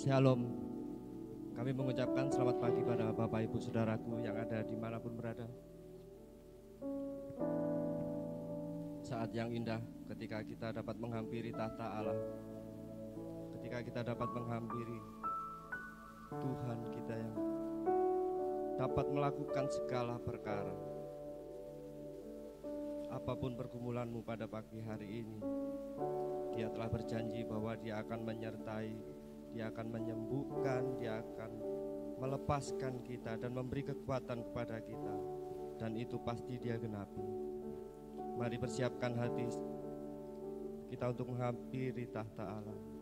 Shalom. Kami mengucapkan selamat pagi pada Bapak Ibu Saudaraku yang ada dimanapun berada. Saat yang indah ketika kita dapat menghampiri tahta Allah, ketika kita dapat menghampiri Tuhan kita yang dapat melakukan segala perkara. Apapun pergumulanmu pada pagi hari ini, Dia telah berjanji bahwa Dia akan menyertai, Dia akan menyembuhkan, Dia akan melepaskan kita dan memberi kekuatan kepada kita, dan itu pasti Dia genapi. Mari persiapkan hati kita untuk menghampiri tahta Allah.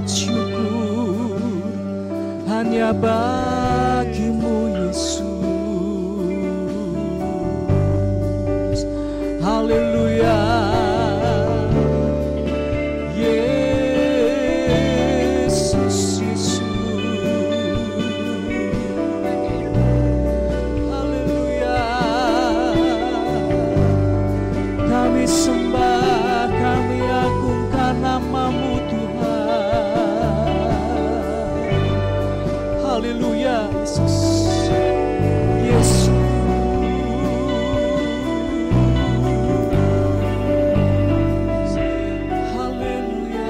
hormat syukur hanya bagimu Yesus. Haleluya. Yesus, Yesus. Haleluya. Kami sembah, kami agungkan nama-Mu Tuhan. Haleluya, Yesus. Yesus. Haleluya.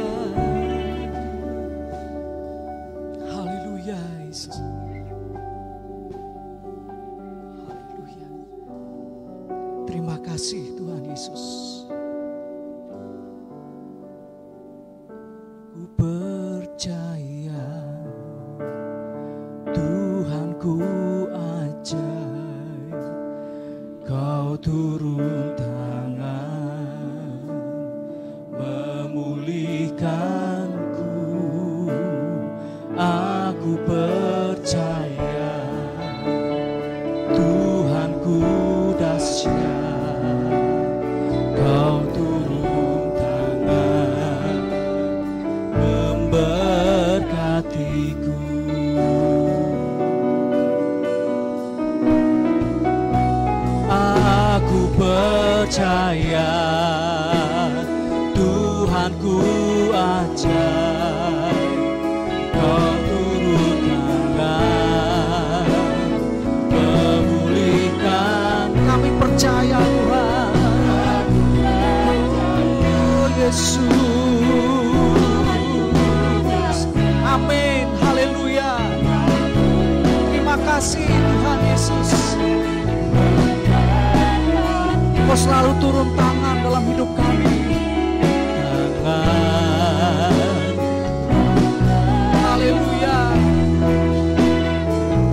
Haleluya, Yesus. Haleluya. Terima kasih Tuhan Yesus. Ku percaya Tuhanku ajaib, Kau turun tangan memulihkanku. Aku percaya Tuhanku dahsyat, Kau turun tangan memberkatiku. Aku percaya Tuhanku ajaib, Kau turun tangan memulihkan. Kami percaya Tuhan. Oh Yesus. Amin. Haleluya. Terima kasih Tuhan Yesus. Kau selalu turun tangan dalam hidup kami. Tangan. Haleluya.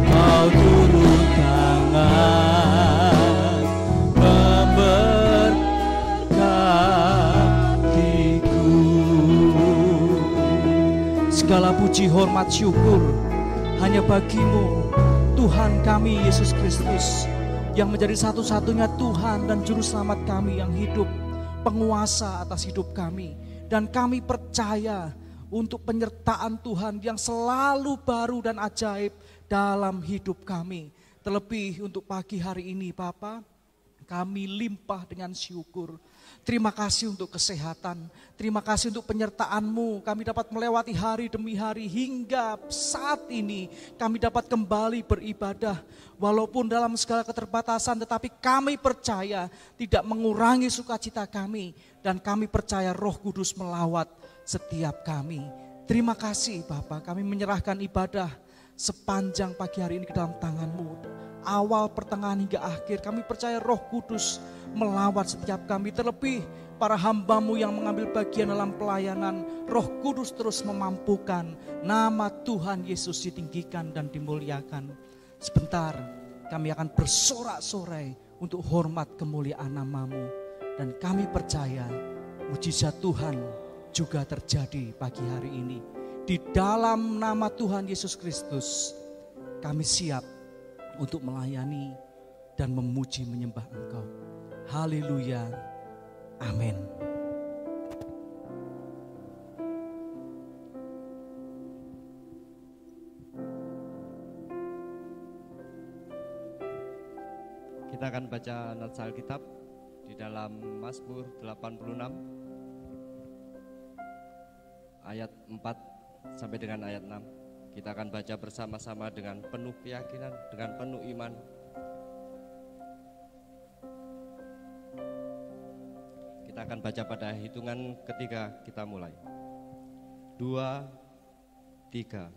Kau turun tangan memberkatiku. Segala puji, hormat, syukur hanya bagi-Mu Tuhan kami Yesus Kristus, yang menjadi satu-satunya Tuhan dan Juru Selamat kami yang hidup, penguasa atas hidup kami. Dan kami percaya untuk penyertaan Tuhan yang selalu baru dan ajaib dalam hidup kami. Terlebih untuk pagi hari ini Bapa, kami limpah dengan syukur. Terima kasih untuk kesehatan, terima kasih untuk penyertaan-Mu. Kami dapat melewati hari demi hari hingga saat ini kami dapat kembali beribadah. Walaupun dalam segala keterbatasan, tetapi kami percaya tidak mengurangi sukacita kami. Dan kami percaya Roh Kudus melawat setiap kami. Terima kasih Bapa, kami menyerahkan ibadah sepanjang pagi hari ini ke dalam tangan-Mu. Awal, pertengahan hingga akhir, kami percaya Roh Kudus melawat setiap kami. Terlebih para hamba-Mu yang mengambil bagian dalam pelayanan, Roh Kudus terus memampukan. Nama Tuhan Yesus ditinggikan dan dimuliakan. Sebentar kami akan bersorak-sorai untuk hormat kemuliaan nama-Mu. Dan kami percaya mujizat Tuhan juga terjadi pagi hari ini. Di dalam nama Tuhan Yesus Kristus kami siap untuk melayani dan memuji menyembah Engkau. Haleluya. Amin. Kita akan baca nats Alkitab di dalam Mazmur 86 ayat 4 sampai dengan ayat 6. Kita akan baca bersama-sama dengan penuh keyakinan, dengan penuh iman. Kita akan baca pada hitungan ketiga, kita mulai. 2, 3.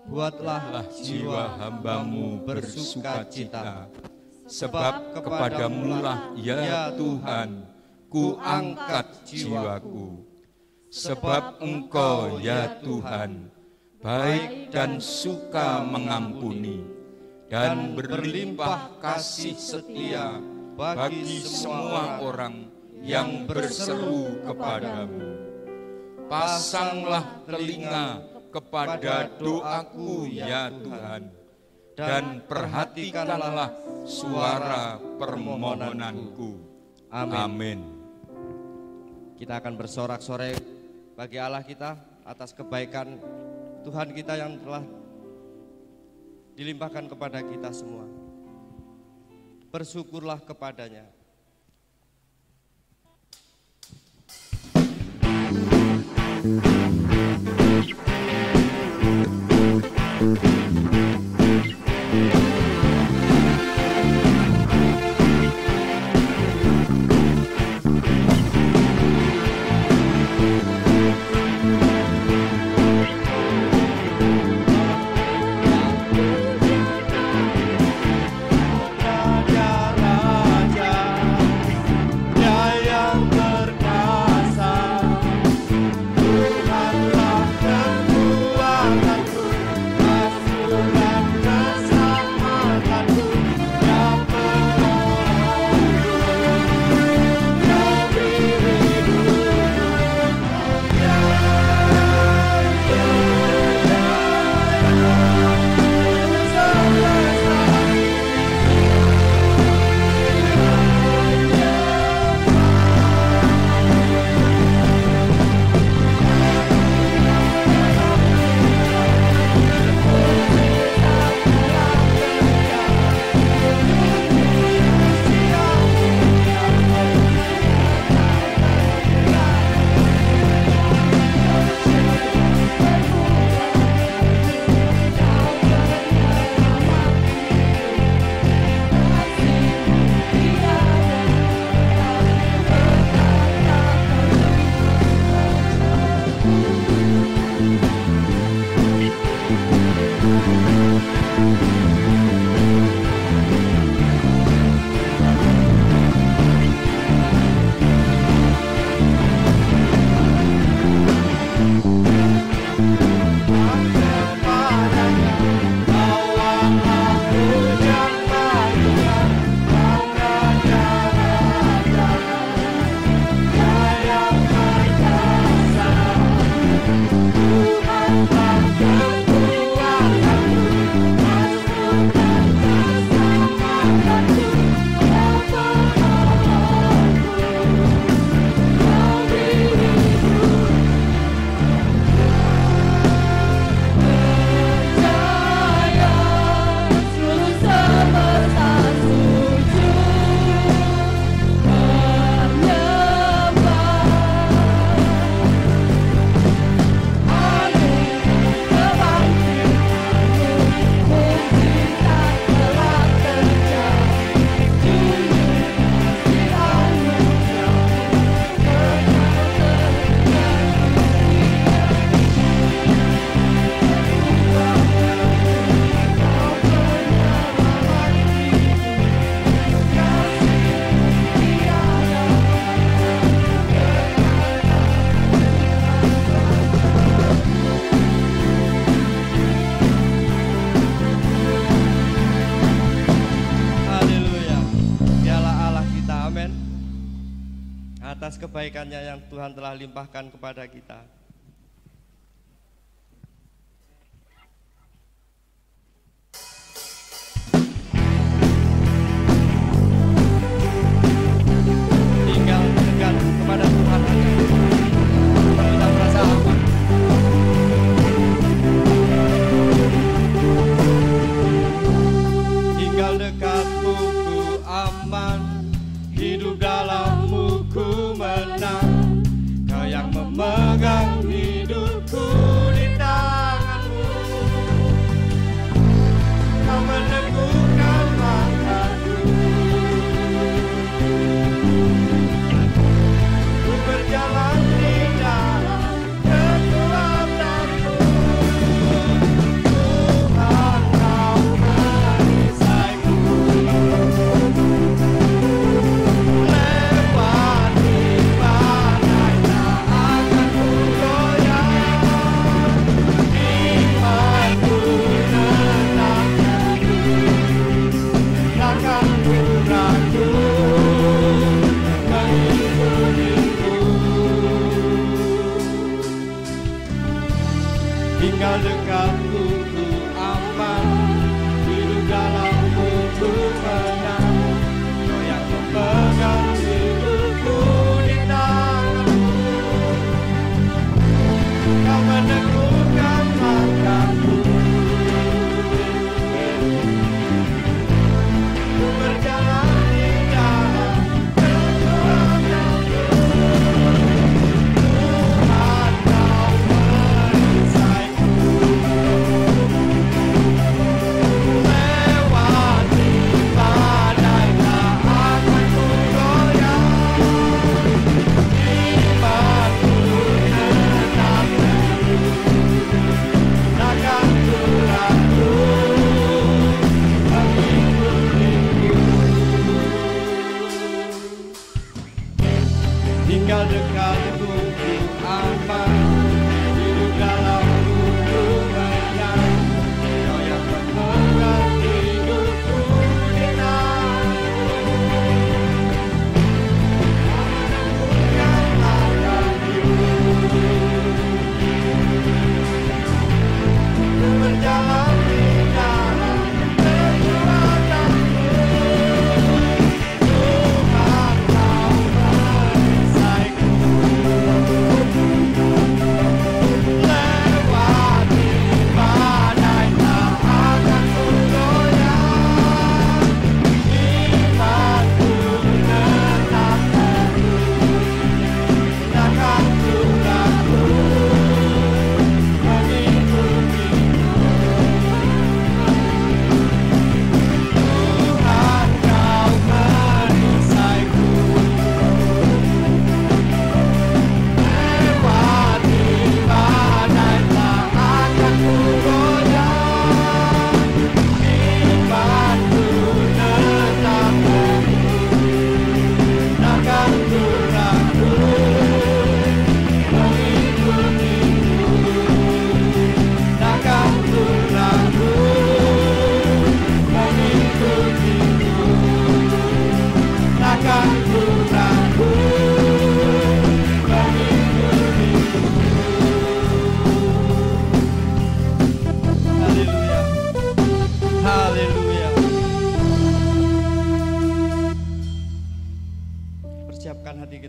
Buatlah jiwa hamba-Mu bersukacita, sebab kepadamu-lah ya Tuhan ku angkat jiwaku. Sebab Engkau ya Tuhan baik dan suka mengampuni, dan berlimpah kasih setia bagi semua orang yang berseru kepadamu. pasanglah telinga kepada doaku ya Tuhan, dan perhatikanlah suara permohonanku. Amin. Kita akan bersorak-sorai bagi Allah kita atas kebaikan Tuhan kita yang telah dilimpahkan kepada kita semua. Bersyukurlah kepadanya. Atas kebaikannya yang Tuhan telah limpahkan kepada kita. Tinggal dekat kepada Tuhan. Kita merasa aman. Tinggal dekatmu ku aman, hidup dalammu ku menang. Kau yang memegang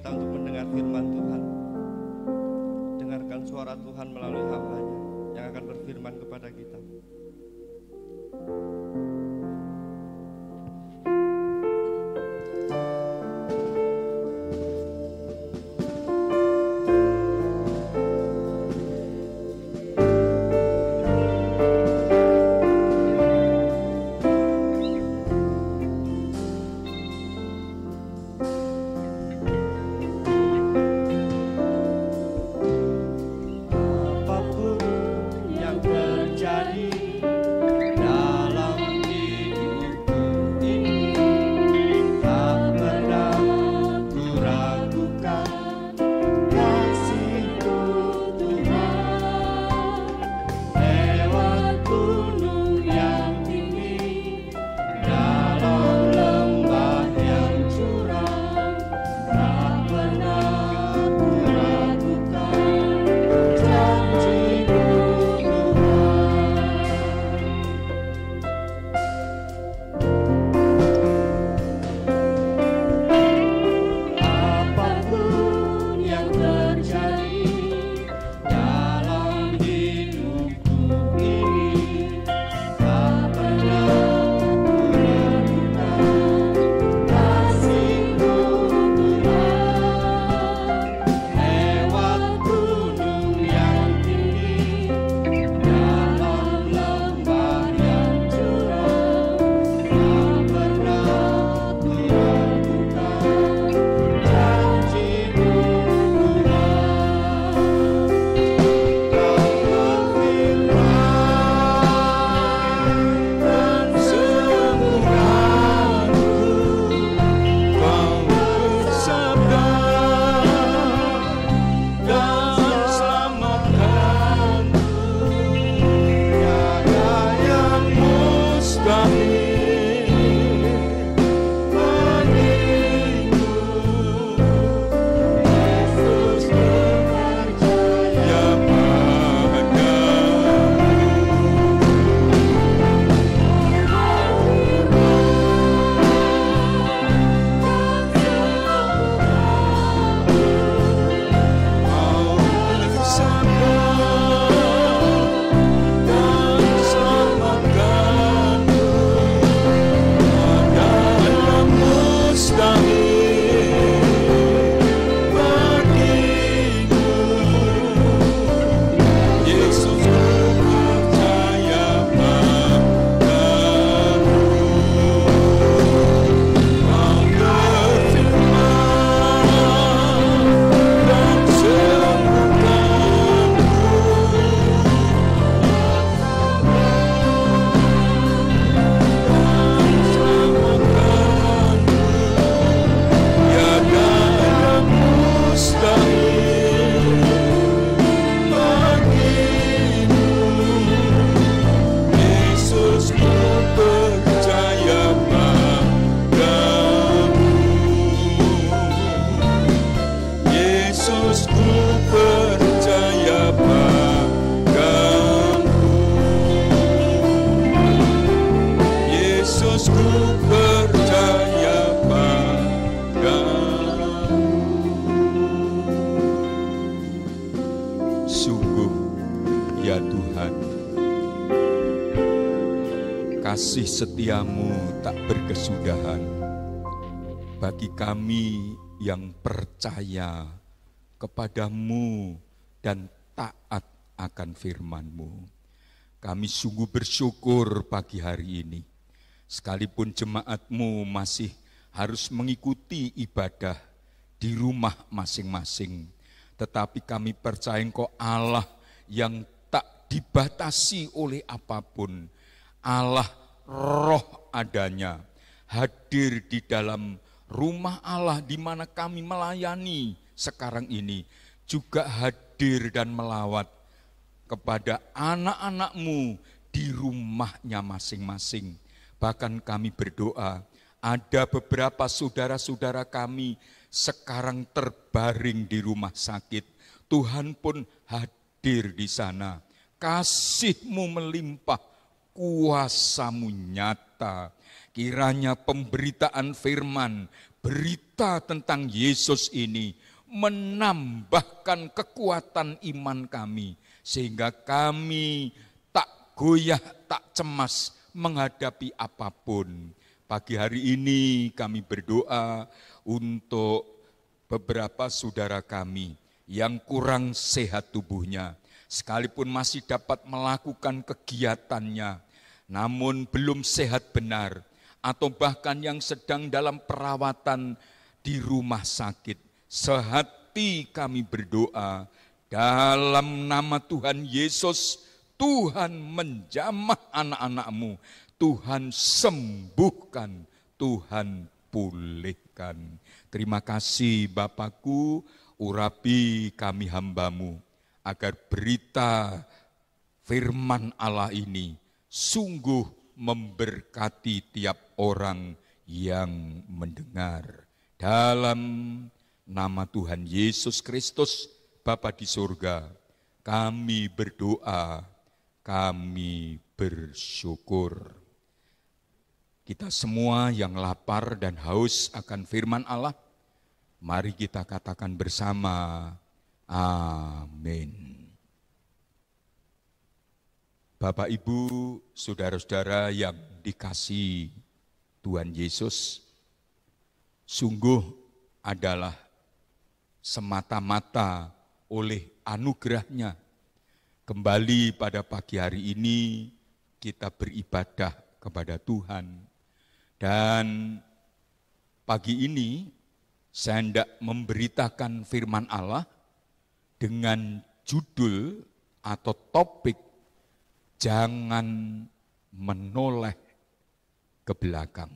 kita untuk mendengar firman Tuhan. Dengarkan suara Tuhan melalui hamba-Nya yang akan berfirman kepada kita. kasih setiamu tak berkesudahan bagi kami yang percaya kepadamu dan taat akan firman-Mu. Kami sungguh bersyukur pagi hari ini, sekalipun jemaat-Mu masih harus mengikuti ibadah di rumah masing-masing, tetapi kami percaya Engkau Allah yang tak dibatasi oleh apapun, Allah roh adanya, hadir di dalam rumah Allah di mana kami melayani sekarang ini, juga hadir dan melawat kepada anak-anak-Mu di rumahnya masing-masing. Bahkan kami berdoa, ada beberapa saudara-saudara kami sekarang terbaring di rumah sakit. Tuhan pun hadir di sana. Kasih-Mu melimpah, kuasa-Mu nyata nyata. Kiranya pemberitaan firman, berita tentang Yesus ini menambahkan kekuatan iman kami, sehingga kami tak goyah, tak cemas menghadapi apapun. Pagi hari ini kami berdoa untuk beberapa saudara kami yang kurang sehat tubuhnya, sekalipun masih dapat melakukan kegiatannya, namun belum sehat benar, atau bahkan yang sedang dalam perawatan di rumah sakit. Sehati kami berdoa, dalam nama Tuhan Yesus, Tuhan menjamah anak-anak-Mu, Tuhan sembuhkan, Tuhan pulihkan. Terima kasih Bapakku, urapi kami hamba-Mu, agar berita firman Allah ini sungguh memberkati tiap orang yang mendengar. Dalam nama Tuhan Yesus Kristus, Bapa di surga, kami berdoa, kami bersyukur. Kita semua yang lapar dan haus akan firman Allah, mari kita katakan bersama, amin. Bapak, Ibu, saudara-saudara yang dikasihi Tuhan Yesus, sungguh adalah semata-mata oleh anugerah-Nya. Kembali pada pagi hari ini kita beribadah kepada Tuhan. Dan pagi ini saya hendak memberitakan firman Allah dengan judul atau topik jangan menoleh ke belakang.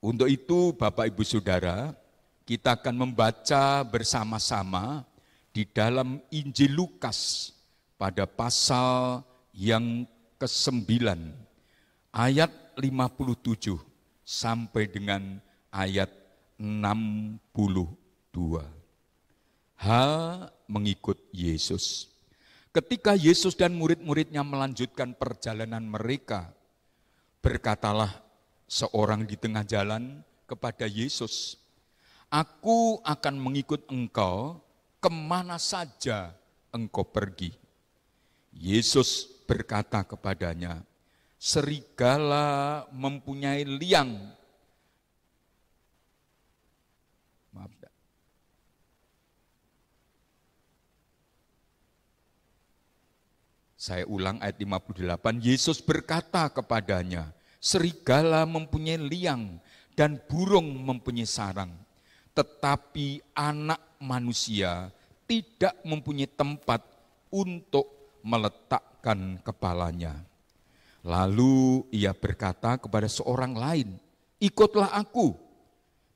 Untuk itu Bapak Ibu Saudara, kita akan membaca bersama-sama di dalam Injil Lukas pada pasal yang ke-9, ayat 57 sampai dengan ayat 62. Hal mengikut Yesus. Ketika Yesus dan murid-muridnya melanjutkan perjalanan mereka, berkatalah seorang di tengah jalan kepada Yesus, "Aku akan mengikut engkau kemana saja engkau pergi." Yesus berkata kepadanya, "Serigala mempunyai liang." Saya ulang ayat 58, Yesus berkata kepadanya, "Serigala mempunyai liang dan burung mempunyai sarang, tetapi anak manusia tidak mempunyai tempat untuk meletakkan kepalanya." Lalu ia berkata kepada seorang lain, "Ikutlah aku."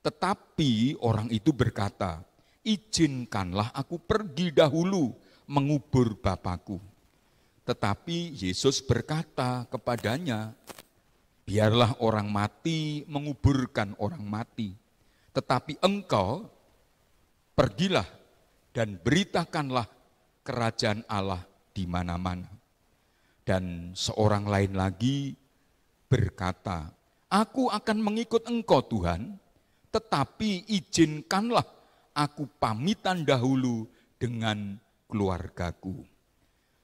Tetapi orang itu berkata, "Izinkanlah aku pergi dahulu mengubur Bapakku." Tetapi Yesus berkata kepadanya, "Biarlah orang mati menguburkan orang mati, tetapi engkau pergilah dan beritakanlah kerajaan Allah di mana-mana." Dan seorang lain lagi berkata, "Aku akan mengikut engkau Tuhan, tetapi izinkanlah aku pamitan dahulu dengan keluargaku."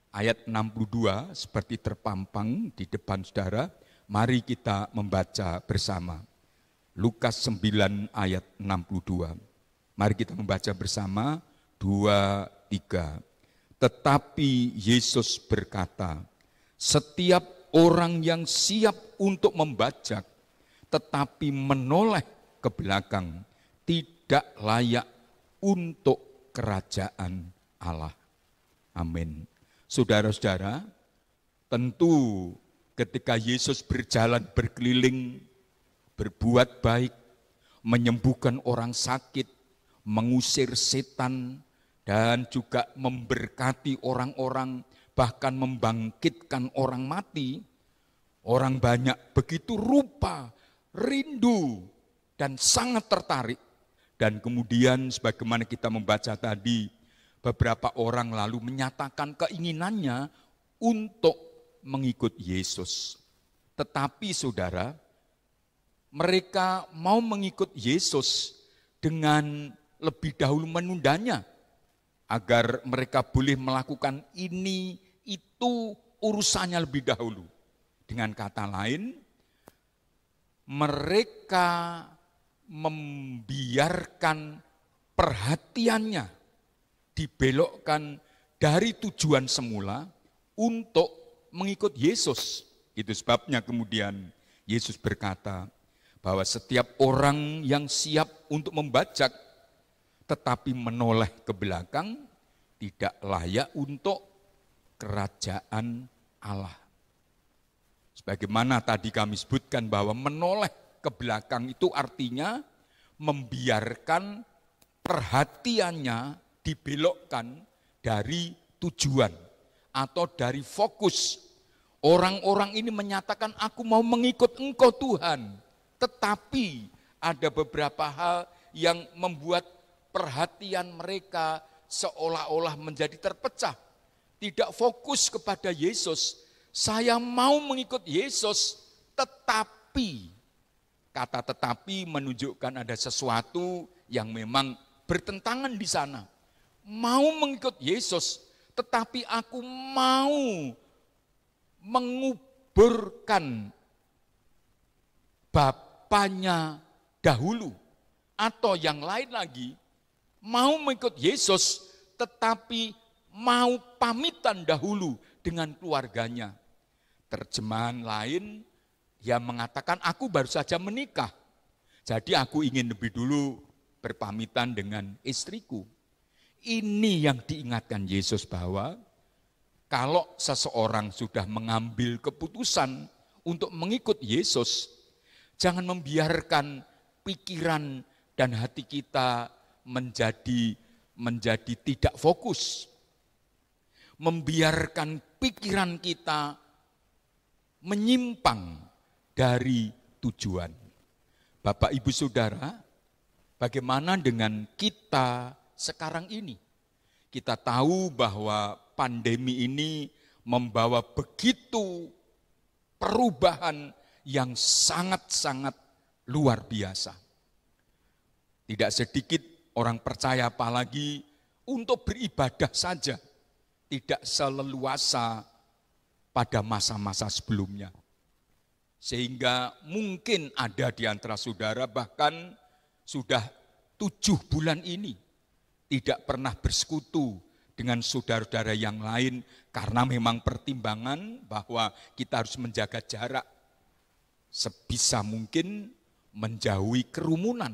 Ayat 62 seperti terpampang di depan saudara, mari kita membaca bersama. Lukas 9 ayat 62. Mari kita membaca bersama, 2, 3. Tetapi Yesus berkata, "Setiap orang yang siap untuk membajak, tetapi menoleh ke belakang, tidak layak untuk kerajaan Allah." Amin. Saudara-saudara, tentu ketika Yesus berjalan berkeliling, berbuat baik, menyembuhkan orang sakit, mengusir setan, dan juga memberkati orang-orang, bahkan membangkitkan orang mati, orang banyak begitu rupa, rindu, dan sangat tertarik. Dan kemudian sebagaimana kita membaca tadi, beberapa orang lalu menyatakan keinginannya untuk mengikut Yesus. Tetapi saudara, mereka mau mengikut Yesus dengan lebih dahulu menundanya, agar mereka boleh melakukan ini, itu urusannya lebih dahulu. Dengan kata lain, mereka membiarkan perhatiannya dibelokkan dari tujuan semula untuk mengikut Yesus. Itu sebabnya kemudian Yesus berkata bahwa setiap orang yang siap untuk membajak tetapi menoleh ke belakang tidak layak untuk kerajaan Allah. Sebagaimana tadi kami sebutkan bahwa menoleh ke belakang itu artinya membiarkan perhatiannya dibelokkan dari tujuan atau dari fokus. Orang-orang ini menyatakan, aku mau mengikut Engkau Tuhan. Tetapi ada beberapa hal yang membuat perhatian mereka seolah-olah menjadi terpecah. Tidak fokus kepada Yesus. Saya mau mengikut Yesus, tetapi, kata tetapi menunjukkan ada sesuatu yang memang bertentangan di sana. Mau mengikut Yesus, tetapi aku mau menguburkan bapaknya dahulu. Atau yang lain lagi, mau mengikut Yesus tetapi mau pamitan dahulu dengan keluarganya. Terjemahan lain, dia mengatakan aku baru saja menikah. Jadi aku ingin lebih dulu berpamitan dengan istriku. Ini yang diingatkan Yesus bahwa kalau seseorang sudah mengambil keputusan untuk mengikut Yesus, jangan membiarkan pikiran dan hati kita menjadi tidak fokus. Membiarkan pikiran kita menyimpang dari tujuan. Bapak, Ibu, Saudara, bagaimana dengan kita sekarang ini? Kita tahu bahwa pandemi ini membawa begitu perubahan yang sangat-sangat luar biasa. Tidak sedikit orang percaya apalagi untuk beribadah saja tidak seleluasa pada masa-masa sebelumnya. Sehingga mungkin ada di antara saudara bahkan sudah 7 bulan ini tidak pernah bersekutu dengan saudara-saudara yang lain karena memang pertimbangan bahwa kita harus menjaga jarak. Sebisa mungkin menjauhi kerumunan.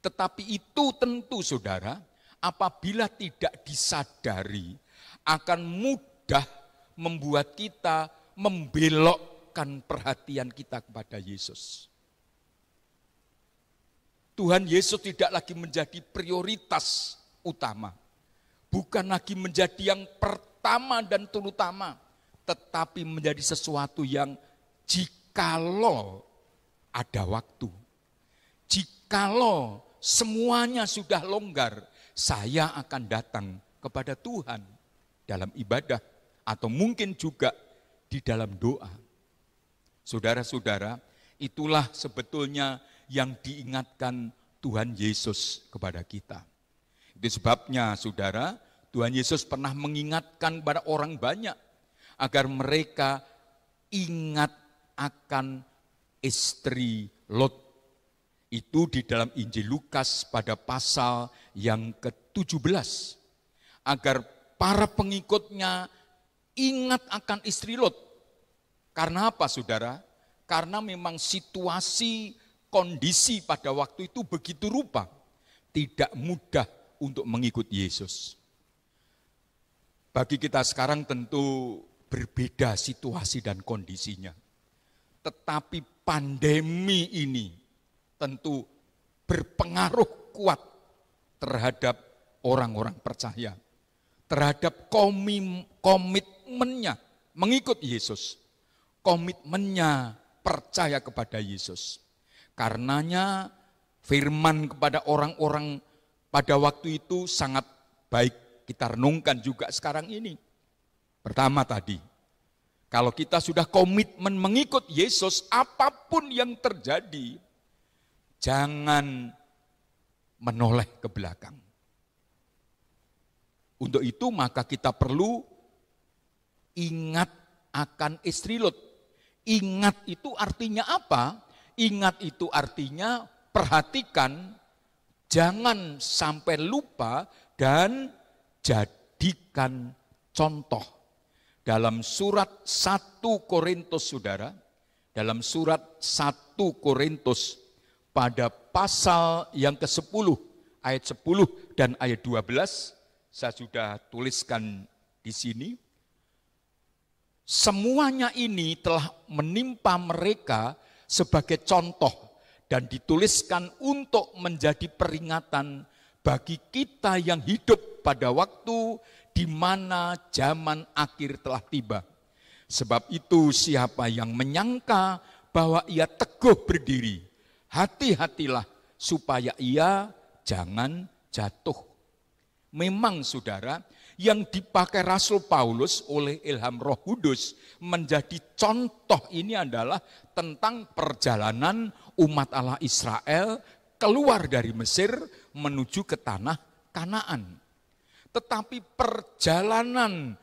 Tetapi itu tentu saudara, apabila tidak disadari akan mudah membuat kita membelokkan perhatian kita kepada Yesus. Tuhan Yesus tidak lagi menjadi prioritas utama. Bukan lagi menjadi yang pertama dan terutama, tetapi menjadi sesuatu yang jikalau ada waktu, jikalau semuanya sudah longgar, saya akan datang kepada Tuhan dalam ibadah atau mungkin juga di dalam doa. Saudara-saudara, itulah sebetulnya yang diingatkan Tuhan Yesus kepada kita. Itu sebabnya saudara, Tuhan Yesus pernah mengingatkan pada orang banyak agar mereka ingat akan istri Lot. Itu di dalam Injil Lukas pada pasal yang ke-17. Agar para pengikutnya ingat akan istri Lot. Karena apa saudara? Karena memang situasi, kondisi pada waktu itu begitu rupa. Tidak mudah untuk mengikut Yesus. Bagi kita sekarang tentu berbeda situasi dan kondisinya. Tetapi pandemi ini tentu berpengaruh kuat terhadap orang-orang percaya. Terhadap komitmennya mengikut Yesus. Komitmennya percaya kepada Yesus. Karenanya firman kepada orang-orang pada waktu itu sangat baik kita renungkan juga sekarang ini. Pertama tadi, Kalau kita sudah komitmen mengikut Yesus, apapun yang terjadi, jangan menoleh ke belakang. Untuk itu maka kita perlu ingat akan istri Lot. Ingat itu artinya apa? Ingat itu artinya perhatikan, jangan sampai lupa, dan jadikan contoh. Dalam surat 1 Korintus, saudara, dalam surat 1 Korintus pada pasal yang ke-10, ayat 10 dan ayat 12, saya sudah tuliskan di sini. Semuanya ini telah menimpa mereka sebagai contoh dan dituliskan untuk menjadi peringatan bagi kita yang hidup pada waktu di mana zaman akhir telah tiba. Sebab itu siapa yang menyangka bahwa ia teguh berdiri, hati-hatilah supaya ia jangan jatuh. Memang saudara, yang dipakai Rasul Paulus oleh ilham Roh Kudus menjadi contoh ini adalah tentang perjalanan umat Allah Israel keluar dari Mesir menuju ke tanah Kanaan. Tetapi perjalanan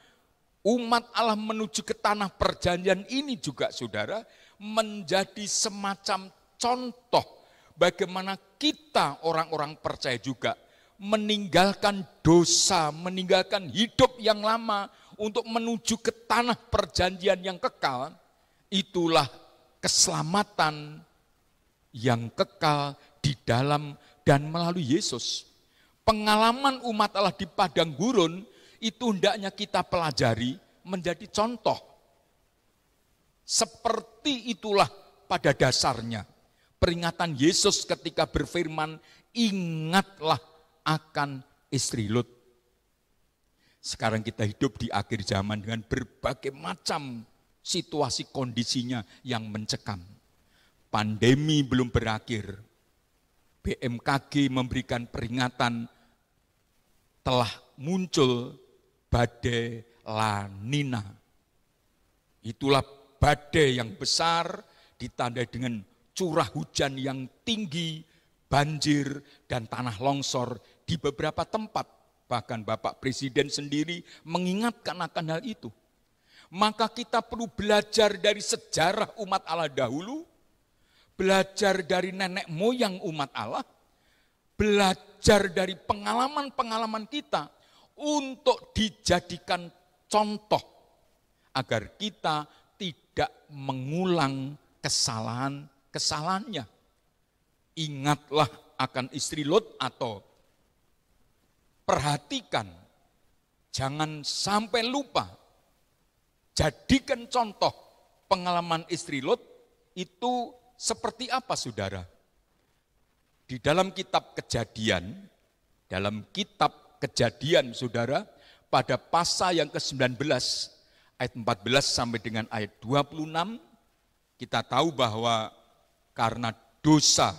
umat Allah menuju ke tanah perjanjian ini juga saudara menjadi semacam contoh bagaimana kita orang-orang percaya juga meninggalkan dosa, meninggalkan hidup yang lama untuk menuju ke tanah perjanjian yang kekal. Itulah keselamatan yang kekal di dalam dan melalui Yesus. Pengalaman umat Allah di padang gurun itu hendaknya kita pelajari menjadi contoh. Seperti itulah pada dasarnya peringatan Yesus ketika berfirman, ingatlah akan istri Lot. Sekarang kita hidup di akhir zaman dengan berbagai macam situasi kondisinya yang mencekam. Pandemi belum berakhir. BMKG memberikan peringatan telah muncul badai La Nina. Itulah badai yang besar ditandai dengan curah hujan yang tinggi, banjir dan tanah longsor di beberapa tempat. Bahkan Bapak Presiden sendiri mengingatkan akan hal itu. Maka kita perlu belajar dari sejarah umat Allah dahulu, belajar dari nenek moyang umat Allah, belajar dari pengalaman-pengalaman kita untuk dijadikan contoh agar kita tidak mengulang kesalahan-kesalahannya. Ingatlah akan istri Lot atau perhatikan, jangan sampai lupa, jadikan contoh pengalaman istri Lot itu seperti apa saudara? Di dalam kitab Kejadian saudara, pada pasal yang ke-19 ayat 14 sampai dengan ayat 26, kita tahu bahwa karena dosa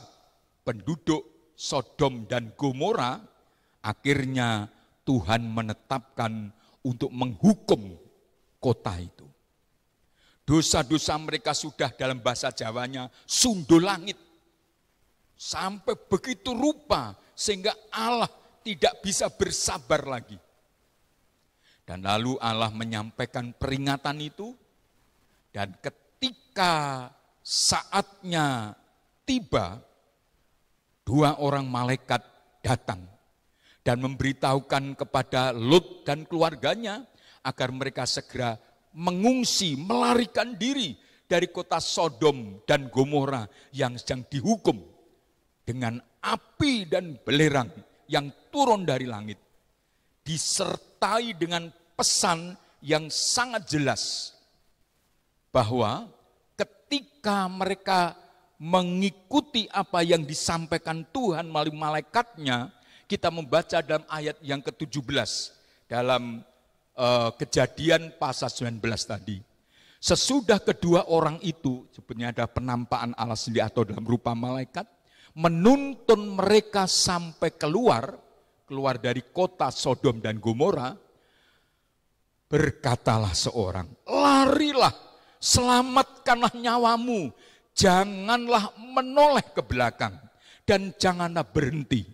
penduduk Sodom dan Gomora, akhirnya Tuhan menetapkan untuk menghukum kota itu. Dosa-dosa mereka sudah dalam bahasa Jawanya sundul langit. Sampai begitu rupa sehingga Allah tidak bisa bersabar lagi. Dan lalu Allah menyampaikan peringatan itu, dan ketika saatnya tiba, 2 orang malaikat datang dan memberitahukan kepada Lot dan keluarganya agar mereka segera mengungsi, melarikan diri dari kota Sodom dan Gomora yang sedang dihukum dengan api dan belerang yang turun dari langit, disertai dengan pesan yang sangat jelas bahwa ketika mereka mengikuti apa yang disampaikan Tuhan melalui malaikatnya, kita membaca dalam ayat yang ke-17 dalam Kejadian pasal 19 tadi. Sesudah kedua orang itu, sebenarnya ada penampakan Allah sendiri atau dalam rupa malaikat, menuntun mereka sampai keluar dari kota Sodom dan Gomora, Berkatalah seorang, larilah, selamatkanlah nyawamu, janganlah menoleh ke belakang, dan janganlah berhenti.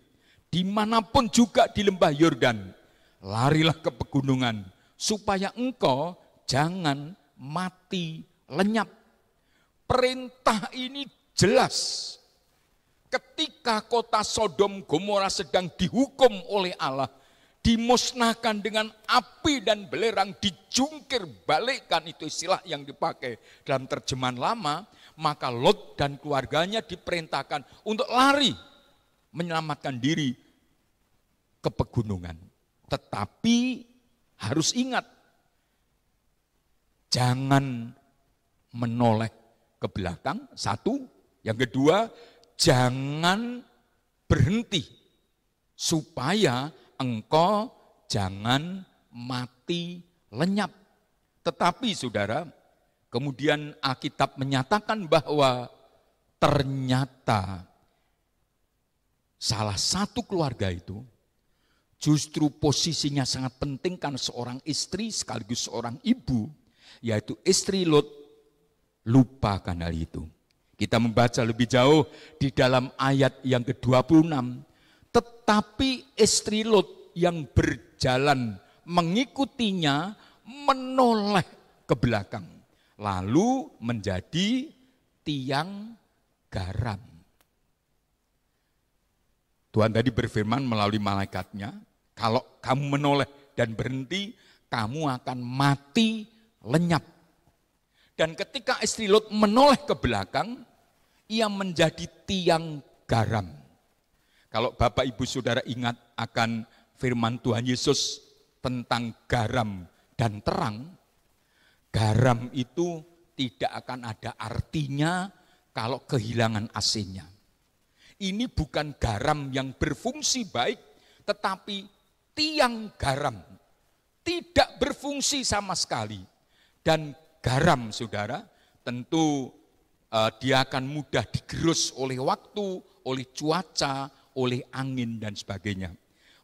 Dimanapun juga di lembah Yordan, larilah ke pegunungan, supaya engkau jangan mati lenyap. Perintah ini jelas. Ketika kota Sodom Gomora sedang dihukum oleh Allah, dimusnahkan dengan api dan belerang, dijungkir balikkan, itu istilah yang dipakai dalam terjemahan lama, maka Lot dan keluarganya diperintahkan untuk lari, menyelamatkan diri ke pegunungan. Tetapi harus ingat, jangan menoleh ke belakang, satu. Yang kedua, jangan berhenti, supaya engkau jangan mati lenyap. Tetapi saudara, kemudian Alkitab menyatakan bahwa ternyata salah satu keluarga itu justru posisinya sangat penting karena seorang istri sekaligus seorang ibu, yaitu istri Lot, lupakan hal itu. Kita membaca lebih jauh di dalam ayat yang ke-26. Tetapi istri Lot yang berjalan mengikutinya menoleh ke belakang, lalu menjadi tiang garam. Tuhan tadi berfirman melalui malaikatnya, kalau kamu menoleh dan berhenti, kamu akan mati lenyap. Dan ketika istri Lot menoleh ke belakang, ia menjadi tiang garam. Kalau Bapak Ibu Saudara ingat akan firman Tuhan Yesus tentang garam dan terang, garam itu tidak akan ada artinya kalau kehilangan asinnya. Ini bukan garam yang berfungsi baik, tetapi tiang garam tidak berfungsi sama sekali. Dan garam, saudara, tentu dia akan mudah digerus oleh waktu, oleh cuaca, oleh angin dan sebagainya.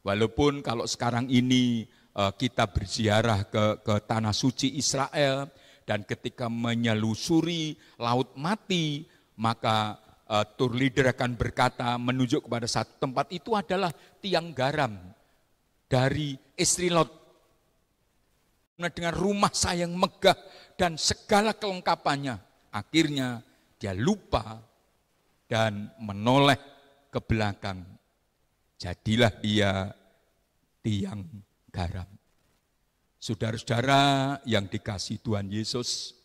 Walaupun kalau sekarang ini kita berziarah ke tanah suci Israel, dan ketika menyelusuri Laut Mati, maka tour leader akan berkata, menunjuk kepada satu tempat, itu adalah tiang garam dari istri Lot. Dengan rumah sayang megah dan segala kelengkapannya, akhirnya dia lupa dan menoleh ke belakang. Jadilah dia tiang garam. Saudara-saudara yang dikasihi Tuhan Yesus,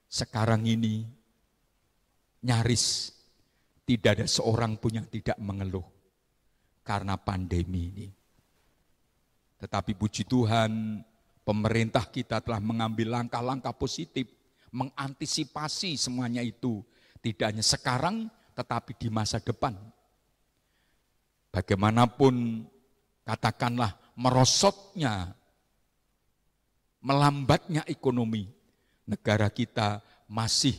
sekarang ini nyaris tidak ada seorang pun yang tidak mengeluh karena pandemi ini. Tetapi puji Tuhan, pemerintah kita telah mengambil langkah-langkah positif, mengantisipasi semuanya itu. Tidak hanya sekarang, tetapi di masa depan. Bagaimanapun, katakanlah merosotnya, melambatnya ekonomi, negara kita masih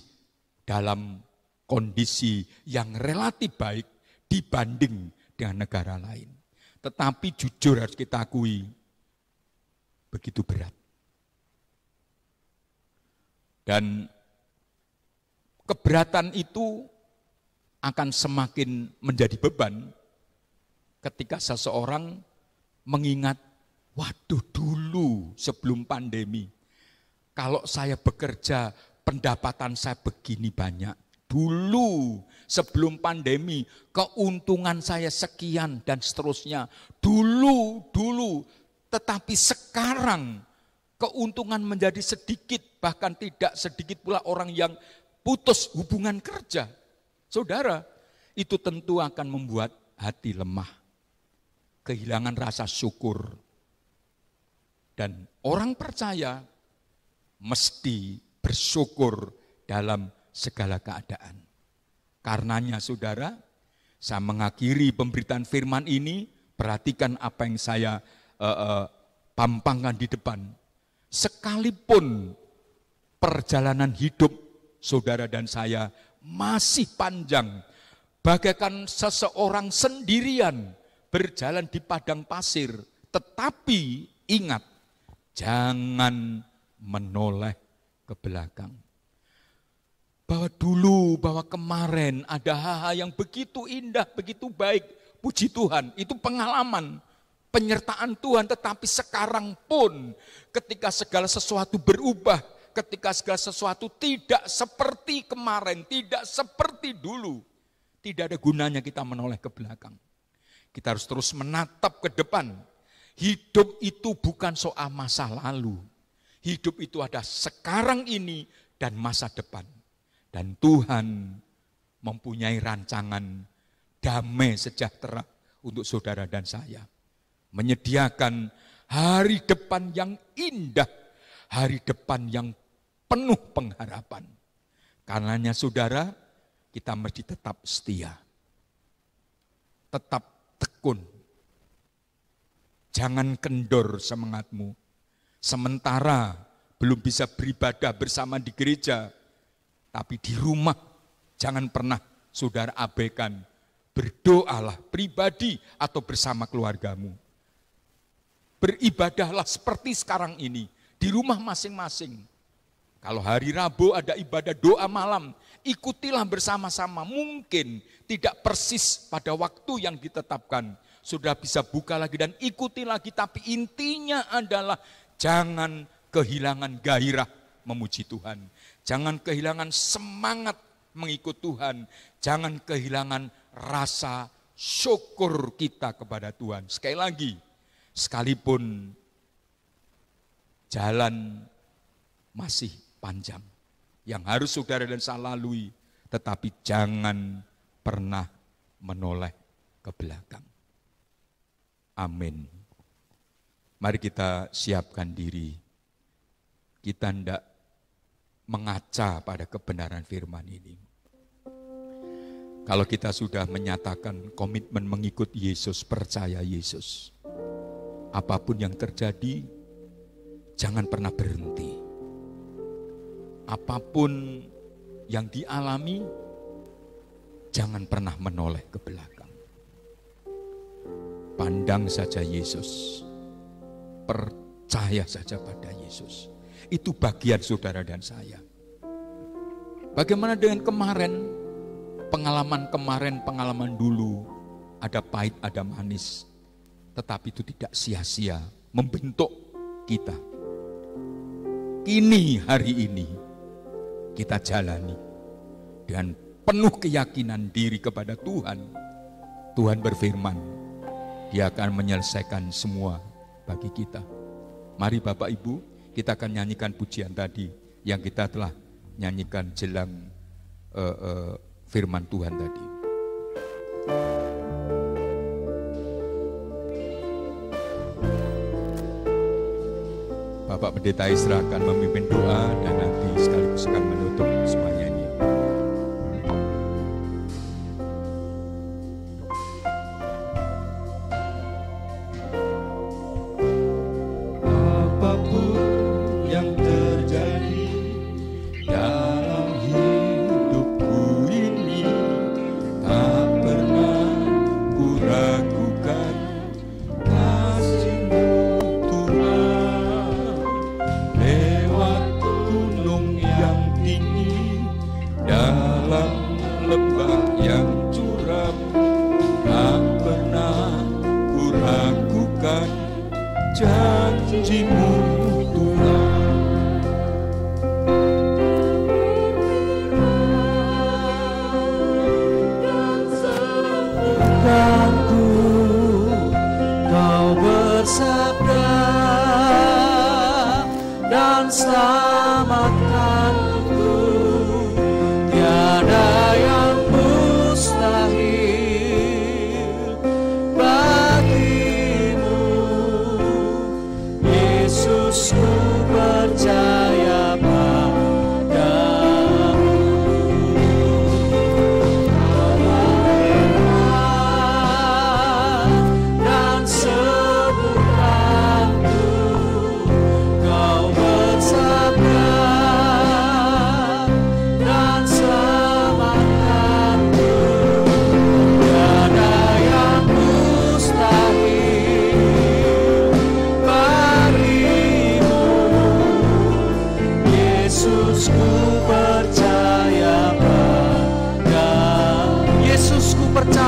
dalam kondisi yang relatif baik dibanding dengan negara lain. Tetapi jujur harus kita akui, begitu berat. Dan keberatan itu akan semakin menjadi beban ketika seseorang mengingat, waduh dulu sebelum pandemi, kalau saya bekerja pendapatan saya begini banyak. Dulu sebelum pandemi keuntungan saya sekian dan seterusnya. Dulu. Tetapi sekarang keuntungan menjadi sedikit, bahkan tidak sedikit pula orang yang putus hubungan kerja. Saudara, itu tentu akan membuat hati lemah, kehilangan rasa syukur. Dan orang percaya mesti bersyukur dalam segala keadaan. Karenanya saudara, saya mengakhiri pemberitaan firman ini, perhatikan apa yang saya pampangkan di depan. Sekalipun perjalanan hidup saudara dan saya masih panjang, bagaikan seseorang sendirian berjalan di padang pasir, tetapi ingat, Jangan menoleh ke belakang. Bahwa dulu, bahwa kemarin ada hal-hal yang begitu indah, begitu baik. Puji Tuhan, itu pengalaman, penyertaan Tuhan. Tetapi sekarang pun ketika segala sesuatu berubah, ketika segala sesuatu tidak seperti kemarin, tidak seperti dulu, tidak ada gunanya kita menoleh ke belakang. Kita harus terus menatap ke depan. Hidup itu bukan soal masa lalu. Hidup itu ada sekarang ini dan masa depan. Dan Tuhan mempunyai rancangan damai sejahtera untuk saudara dan saya. Menyediakan hari depan yang indah, hari depan yang penuh pengharapan. Karenanya saudara, kita mesti tetap setia. Tetap tekun. Jangan kendor semangatmu. Sementara belum bisa beribadah bersama di gereja, tapi di rumah jangan pernah saudara abaikan. Berdoalah pribadi atau bersama keluargamu. Beribadahlah seperti sekarang ini, di rumah masing-masing. Kalau hari Rabu ada ibadah doa malam, ikutilah bersama-sama. Mungkin tidak persis pada waktu yang ditetapkan. Sudah bisa buka lagi dan ikuti lagi, tapi intinya adalah jangan kehilangan gairah memuji Tuhan. Jangan kehilangan semangat mengikut Tuhan. Jangan kehilangan rasa syukur kita kepada Tuhan. Sekali lagi, sekalipun jalan masih panjang yang harus saudara dan saya lalui, tetapi jangan pernah menoleh ke belakang. Amin. Mari kita siapkan diri. Kita hendak mengaca pada kebenaran firman ini. Kalau kita sudah menyatakan komitmen mengikut Yesus, percaya Yesus, apapun yang terjadi, jangan pernah berhenti. Apapun yang dialami, jangan pernah menoleh ke belakang. Pandang saja Yesus, percaya saja pada Yesus. Itu bagian saudara dan saya. Bagaimana dengan kemarin? Pengalaman dulu, ada pahit, ada manis. Tetapi itu tidak sia-sia membentuk kita. Kini, hari ini, kita jalani dengan penuh keyakinan diri kepada Tuhan. Tuhan berfirman, Dia akan menyelesaikan semua bagi kita. Mari Bapak Ibu, kita akan nyanyikan pujian tadi yang kita telah nyanyikan jelang firman Tuhan tadi. Bapak Pendeta Isra akan memimpin doa dan nanti sekaligus akan menutup semuanya ini. Lewat gunung yang tinggi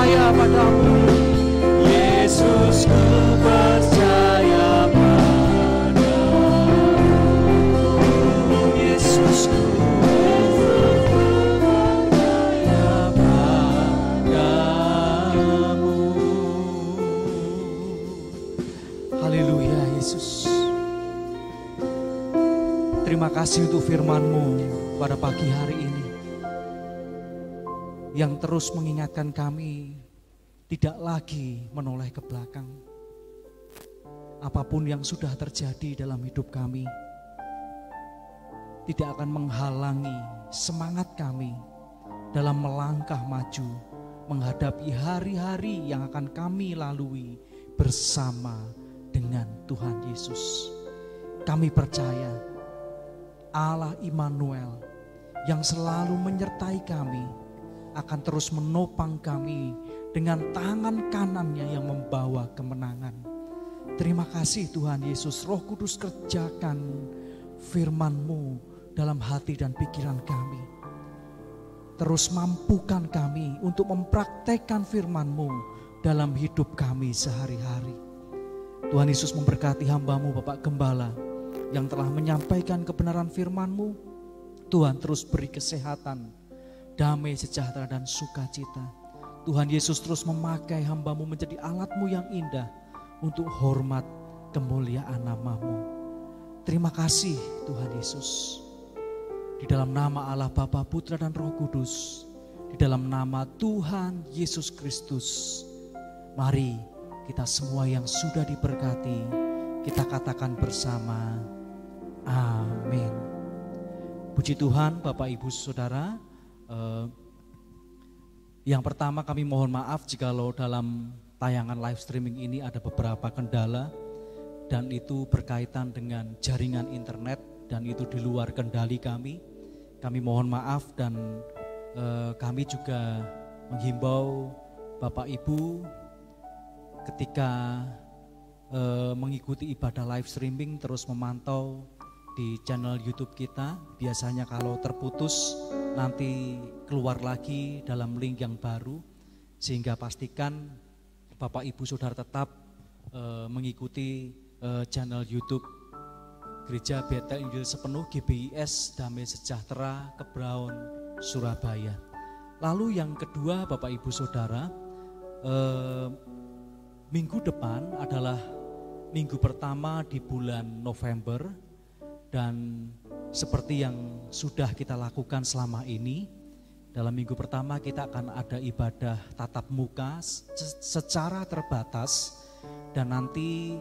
percaya padamu. Yesus, ku percaya padamu. Yesus, ku percaya padamu. Haleluya Yesus. Terima kasih untuk firman-Mu pada pagi hari ini, yang terus mengingatkan kami tidak lagi menoleh ke belakang. Apapun yang sudah terjadi dalam hidup kami tidak akan menghalangi semangat kami dalam melangkah maju menghadapi hari-hari yang akan kami lalui bersama dengan Tuhan Yesus. Kami percaya Allah Immanuel yang selalu menyertai kami akan terus menopang kami dengan tangan kanannya yang membawa kemenangan. Terima kasih Tuhan Yesus. Roh Kudus, kerjakan firman-Mu dalam hati dan pikiran kami. Terus mampukan kami untuk mempraktekkan firman-Mu dalam hidup kami sehari-hari. Tuhan Yesus memberkati hamba-Mu Bapak Gembala yang telah menyampaikan kebenaran firman-Mu. Tuhan terus beri kesehatan, damai, sejahtera, dan sukacita. Tuhan Yesus terus memakai hamba-Mu menjadi alat-Mu yang indah untuk hormat kemuliaan nama-Mu. Terima kasih Tuhan Yesus. Di dalam nama Allah Bapa, Putra, dan Roh Kudus, di dalam nama Tuhan Yesus Kristus, mari kita semua yang sudah diberkati, kita katakan bersama, amin. Puji Tuhan Bapak Ibu Saudara. Yang pertama kami mohon maaf jikalau dalam tayangan live streaming ini ada beberapa kendala, dan itu berkaitan dengan jaringan internet dan itu di luar kendali kami. Kami mohon maaf, dan kami juga menghimbau Bapak Ibu ketika mengikuti ibadah live streaming terus memantau di channel YouTube kita. Biasanya kalau terputus nanti keluar lagi dalam link yang baru, sehingga pastikan Bapak Ibu Saudara tetap mengikuti channel YouTube Gereja Betel Injil Sepenuh GBIS Damai Sejahtera Kebraun Surabaya. Lalu yang kedua Bapak Ibu Saudara, minggu depan adalah minggu pertama di bulan November, dan seperti yang sudah kita lakukan selama ini, dalam minggu pertama kita akan ada ibadah tatap muka secara terbatas, dan nanti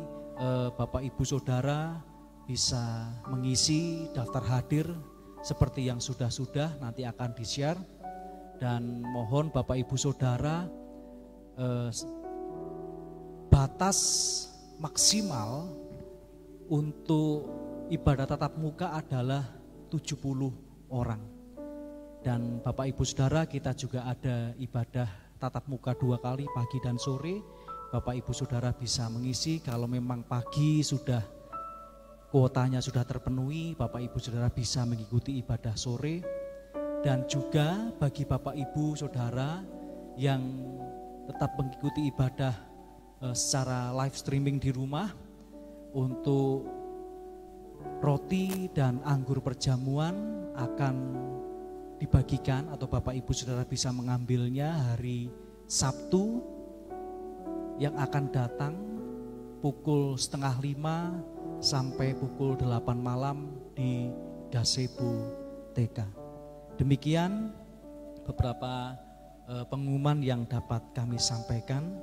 Bapak Ibu Saudara bisa mengisi daftar hadir seperti yang sudah-sudah nanti akan di-share. Dan mohon Bapak Ibu Saudara, batas maksimal untuk ibadah tatap muka adalah 70 orang. Dan Bapak Ibu Saudara, kita juga ada ibadah tatap muka 2 kali, pagi dan sore. Bapak Ibu Saudara bisa mengisi. Kalau memang pagi sudah kuotanya sudah terpenuhi, Bapak Ibu Saudara bisa mengikuti ibadah sore. Dan juga bagi Bapak Ibu Saudara yang tetap mengikuti ibadah secara live streaming di rumah, untuk roti dan anggur perjamuan akan dibagikan atau Bapak Ibu Saudara bisa mengambilnya hari Sabtu yang akan datang pukul 4:30 sampai pukul 8 malam di Gazebo TK. Demikian beberapa pengumuman yang dapat kami sampaikan,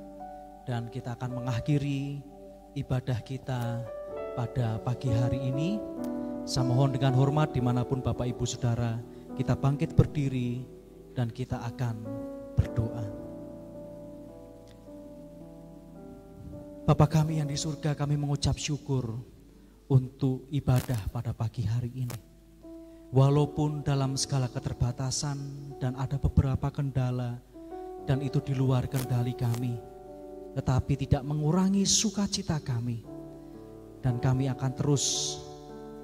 dan kita akan mengakhiri ibadah kita pada pagi hari ini. Saya mohon dengan hormat dimanapun Bapak Ibu Saudara, kita bangkit berdiri dan kita akan berdoa. Bapa kami yang di surga, kami mengucap syukur untuk ibadah pada pagi hari ini. Walaupun dalam segala keterbatasan dan ada beberapa kendala dan itu di luar kendali kami, tetapi tidak mengurangi sukacita kami. Dan kami akan terus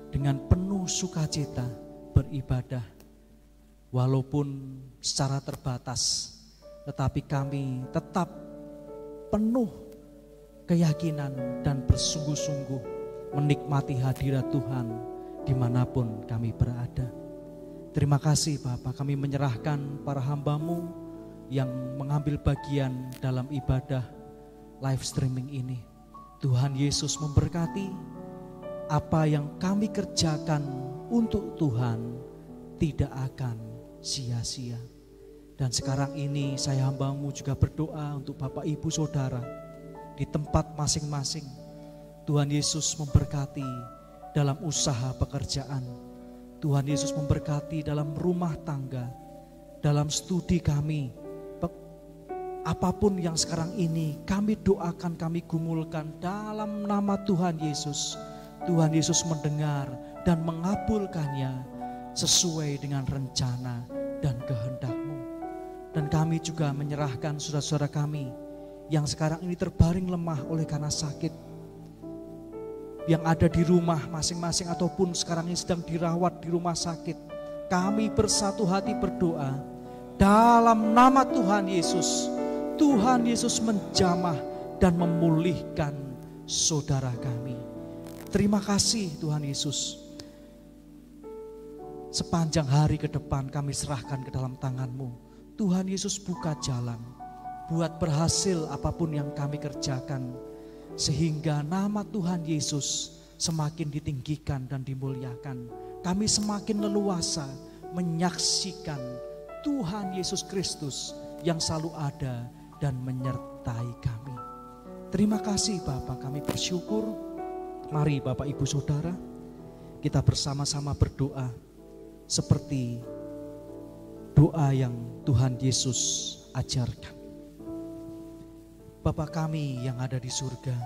dengan penuh sukacita beribadah walaupun secara terbatas, tetapi kami tetap penuh keyakinan dan bersungguh-sungguh menikmati hadirat Tuhan dimanapun kami berada. Terima kasih Bapa, kami menyerahkan para hamba-Mu yang mengambil bagian dalam ibadah live streaming ini. Tuhan Yesus memberkati apa yang kami kerjakan untuk Tuhan tidak akan sia-sia. Dan sekarang ini saya hamba-Mu juga berdoa untuk Bapak Ibu Saudara di tempat masing-masing. Tuhan Yesus memberkati dalam usaha pekerjaan. Tuhan Yesus memberkati dalam rumah tangga, dalam studi kami. Apapun yang sekarang ini kami doakan, kami gumulkan dalam nama Tuhan Yesus. Tuhan Yesus mendengar dan mengabulkannya sesuai dengan rencana dan kehendak-Mu. Dan kami juga menyerahkan saudara-saudara kami yang sekarang ini terbaring lemah oleh karena sakit, yang ada di rumah masing-masing ataupun sekarang ini sedang dirawat di rumah sakit. Kami bersatu hati berdoa dalam nama Tuhan Yesus. Tuhan Yesus menjamah dan memulihkan saudara kami. Terima kasih Tuhan Yesus. Sepanjang hari ke depan kami serahkan ke dalam tangan-Mu. Tuhan Yesus buka jalan, buat berhasil apapun yang kami kerjakan, sehingga nama Tuhan Yesus semakin ditinggikan dan dimuliakan. Kami semakin leluasa menyaksikan Tuhan Yesus Kristus yang selalu ada dan menyertai kami. Terima kasih Bapa, kami bersyukur. Mari Bapak Ibu Saudara, kita bersama-sama berdoa seperti doa yang Tuhan Yesus ajarkan. Bapa kami yang ada di surga,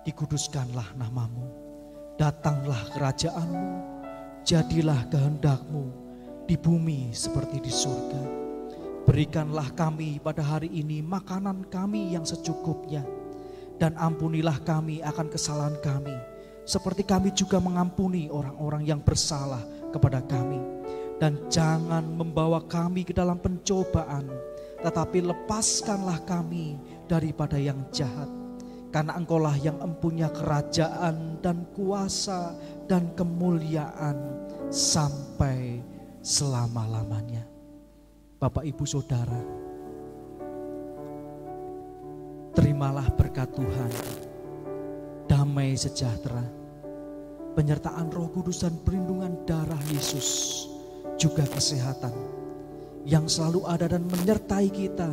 dikuduskanlah nama-Mu, datanglah kerajaan-Mu, jadilah kehendak-Mu di bumi seperti di surga. Berikanlah kami pada hari ini makanan kami yang secukupnya, dan ampunilah kami akan kesalahan kami, seperti kami juga mengampuni orang-orang yang bersalah kepada kami. Dan jangan membawa kami ke dalam pencobaan, tetapi lepaskanlah kami daripada yang jahat. Karena Engkaulah yang empunya kerajaan dan kuasa dan kemuliaan sampai selama-lamanya. Bapak Ibu Saudara, terimalah berkat Tuhan, damai sejahtera, penyertaan Roh Kudus dan perlindungan darah Yesus, juga kesehatan yang selalu ada dan menyertai kita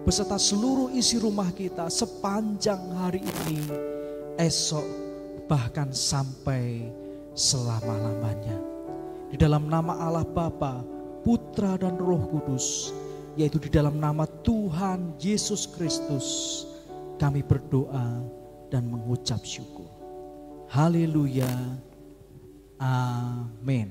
beserta seluruh isi rumah kita sepanjang hari ini, esok, bahkan sampai selama-lamanya. Di dalam nama Allah Bapa, Putra dan Roh Kudus, yaitu di dalam nama Tuhan Yesus Kristus, kami berdoa dan mengucap syukur. Haleluya. Amin.